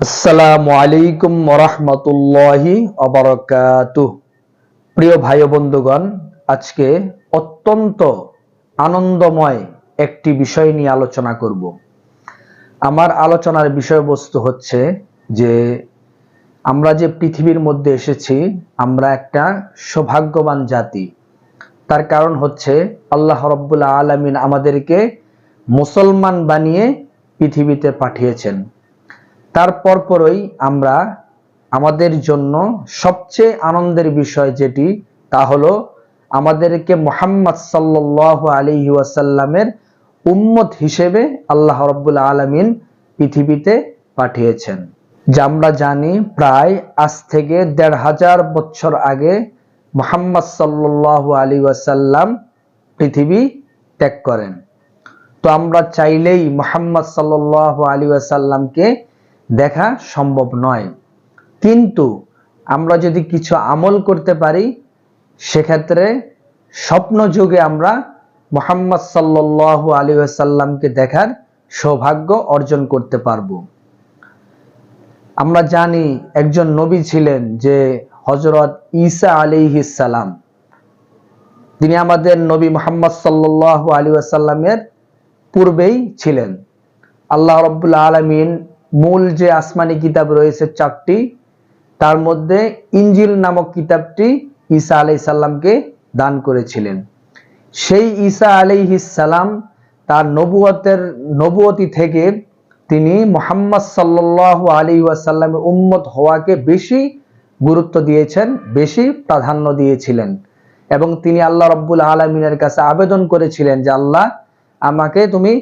আসসালামু আলাইকুম ওরহমতুল্লাহি ওয়াবারাকাতুহ। প্রিয় ভাই ও বন্ধুগণ, আজকে অত্যন্ত আনন্দময় একটি বিষয় নিয়ে আলোচনা করব। আমার আলোচনার বিষয়বস্তু হচ্ছে যে আমরা যে পৃথিবীর মধ্যে এসেছি, আমরা একটা সৌভাগ্যবান জাতি। তার কারণ হচ্ছে আল্লাহ রাব্বুল আলামিন আমাদেরকে মুসলমান বানিয়ে পৃথিবীতে পাঠিয়েছেন। তারপর পরই আমরা আমাদের জন্য সবচেয়ে আনন্দের বিষয় যেটি, তা হলো আমাদেরকে মুহাম্মদ সাল্লাল্লাহু আলাইহি ওয়াসাল্লামের উম্মত হিসেবে আল্লাহ রাব্বুল আলামিন পৃথিবীতে পাঠিয়েছেন। যা আমরা জানি, প্রায় আজ থেকে ১৫০০ বছর আগে মুহাম্মদ সাল্লাল্লাহু আলাইহি ওয়াসাল্লাম পৃথিবী ত্যাগ করেন। তো আমরা চাইলেই মুহাম্মদ সাল্লাল্লাহু আলাইহি ওয়াসাল্লামকে দেখা সম্ভব নয়, কিন্তু আমরা যদি কিছু আমল করতে পারি, সেক্ষেত্রে স্বপ্ন যুগে আমরা মুহাম্মদ সাল্লাল্লাহু আলাইহি ওয়াসাল্লামকে দেখার সৌভাগ্য অর্জন করতে পারব। আমরা জানি একজন নবী ছিলেন যে হযরত ঈসা আলাইহিস সালাম। তিনি আমাদের নবী মুহাম্মদ সাল্লাল্লাহু আলাইহি ওয়াসাল্লামের পূর্বেই ছিলেন। আল্লাহ রাব্বুল আলামিন মূল যে আসমানি কিতাব রয়েছে ৪টি, তার মধ্যে ইনজিল নামক কিতাবটি ঈসা আলাইহিস সালামকে দান করেছিলেন। সেই ঈসা আলাইহিস সালাম তার নবুয়তি থেকে তিনি মুহাম্মদ সাল্লাল্লাহু আলাইহি ওয়াসাল্লামের উম্মত হওয়াকে বেশি গুরুত্ব দিয়েছেন, বেশি প্রাধান্য দিয়েছিলেন, এবং তিনি আল্লাহ রাব্বুল আলামিনের কাছে আবেদন করেছিলেন যে আল্লাহ, আমাকে তুমি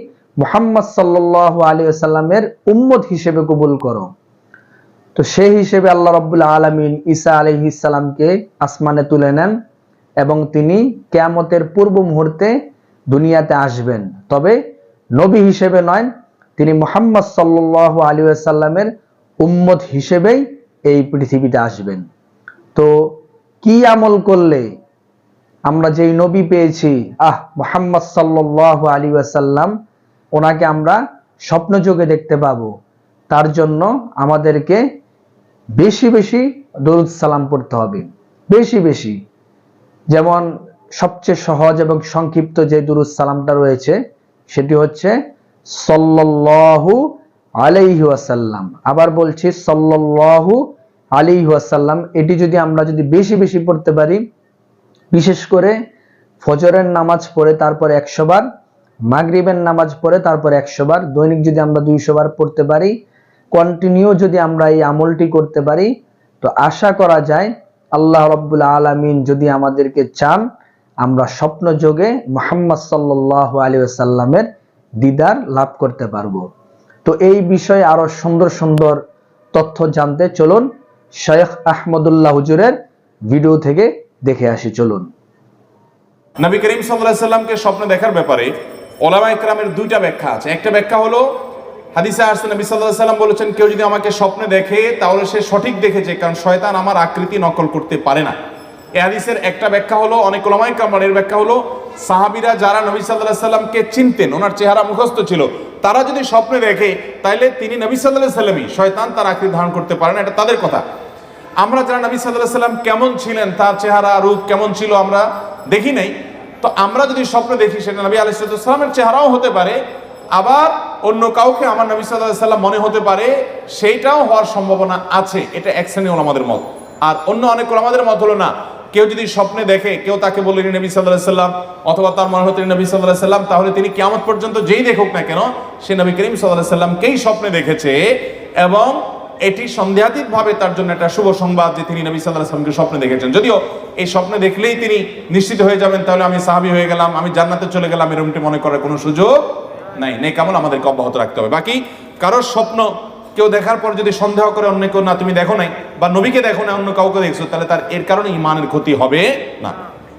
মুহাম্মদ সাল্লাল্লাহু আলাইহি ওয়াসাল্লামের উম্মত হিসেবে কবুল করো। তো সেই হিসেবে আল্লাহ রাব্বুল আলামিন ঈসা আলাইহিস সালামকে আসমানে তুলে নেন এবং তিনি কিয়ামতের পূর্ব মুহূর্তে দুনিয়াতে আসবেন। তবে নবী হিসেবে নয়, তিনি মুহাম্মদ সাল্লাল্লাহু আলাইহি ওয়াসাল্লামের উম্মত হিসেবেই এই পৃথিবীতে আসবেন। তো কি আমল করলে আমরা যেই নবী পেয়েছি, মুহাম্মদ সাল্লাল্লাহু আলাইহি ওয়াসাল্লাম, ওনাকে আমরা স্বপ্নযোগে দেখতে পাবো, তার জন্য আমাদেরকে বেশি বেশি দরুদ সালাম পড়তে হবে, বেশি বেশি। যেমন সবচেয়ে সহজ এবং সংক্ষিপ্ত যে দরুদ সালামটা রয়েছে, সেটি হচ্ছে সাল্লাল্লাহু আলাইহি ওয়াসাল্লাম। আবার বলছি, সাল্লাল্লাহু আলাইহি ওয়াসাল্লাম। এটি যদি আমরা বেশি বেশি পড়তে পারি, বিশেষ করে ফজরের নামাজ পড়ে তারপর ১০০ বার, মাগরিবের নামাজ পড়ে তারপর ১০০ বার, দৈনিক যদি আমরা ২০০ বার পড়তে পারি, কন্টিনিউ যদি আমরা এই আমলটি করতে পারি, তো আশা করা যায় আল্লাহ রাব্বুল আলামিন যদি আমাদেরকে চান, আমরা স্বপ্ন যোগে মুহাম্মদ সাল্লাল্লাহু আলাইহি ওয়াসাল্লামের দিদার লাভ করতে পারবো। তো এই বিষয়ে আরো সুন্দর সুন্দর তথ্য জানতে চলুন শেখ আহমদুল্লাহ হুজুরের ভিডিও থেকে দেখে আসি। চলুন। নবী করিম সাল্লাল্লাহু আলাইহি সাল্লামকে স্বপ্ন দেখার ব্যাপারে উলামায়ে কেরামের দুইটা ব্যাখ্যা আছে। একটা ব্যাখ্যা হলো, হাদিসে আসছে নবী সাল্লাল্লাহু আলাইহি সাল্লাম বলেছেন, কেউ যদি আমাকে স্বপ্নে দেখে তাহলে সে সঠিক দেখেছে, কারণ শয়তান আমার আকৃতি নকল করতে পারে না। এই হাদিসের একটা ব্যাখ্যা হলো, অনেক উলামায়ে কেরামের ব্যাখ্যা হলো, সাহাবীরা যারা নবী সাল্লাল্লাহু আলাইহি সাল্লামকে চিনতেন, ওনার চেহারা মুখস্থ ছিল, তারা যদি স্বপ্নে দেখে তাহলে তিনি নবী সাল্লাল্লাহু আলাইহি সাল্লামই, শয়তান তার আকৃতি ধারণ করতে পারে না, এটা তাদের কথা। আমরা যারা নবী সাল্লাল্লাহু আলাইহি সাল্লাম কেমন ছিলেন, তার চেহারা রূপ কেমন ছিল আমরা দেখি নাই, তো আমরা যদি স্বপ্ন দেখি সেটা নবী আলাইহিস সালামের চেহারাও হতে পারে, আবার অন্য কাউকে আমার নবী সাল্লাল্লাহু আলাইহি সাল্লাম মনে হতে পারে, সেইটাও হওয়ার সম্ভাবনা আছে। এটা এক শ্রেণীর উলামাদের মত। আর অন্য অনেক উলামাদের মত হলো না, কেউ যদি স্বপ্নে দেখে, কেউ তাকে বললেন নবী সাল্লাল্লাহু আলাইহি সাল্লাম, অথবা তার মনে হতেন নবী সাল্লাল্লাহু আলাইহি সাল্লাম, তাহলে তিনি কিয়ামত পর্যন্ত যেই দেখুক না কেন, সে নবী করিম সাল্লাল্লাহু আলাইহি সাল্লামকেই স্বপ্নে দেখেছে, এবং এটি সন্দেহাতীত ভাবে তার জন্য একটা শুভ সংবাদ যে তিনি নবী সাল্লাল্লাহু আলাইহি সাল্লামকে স্বপ্নে দেখেছেন। যদিও এই স্বপ্নে দেখলেই তিনি নিশ্চিত হয়ে যাবেন তাহলে আমি সাহাবী হয়ে গেলাম, আমি জান্নাতে চলে গেলাম, এরকমটি মনে করার কোনো সুযোগ নাই। নেক আমল আমাদেরকে অব্যাহত রাখতে হবে। বাকি কারোর স্বপ্ন কেউ দেখার পর যদি সন্দেহ করে অন্য কেউ, না তুমি দেখো নাই, বা নবীকে দেখো না অন্য কাউকে দেখছো, তাহলে তার এর কারণে ঈমানের ক্ষতি হবে না।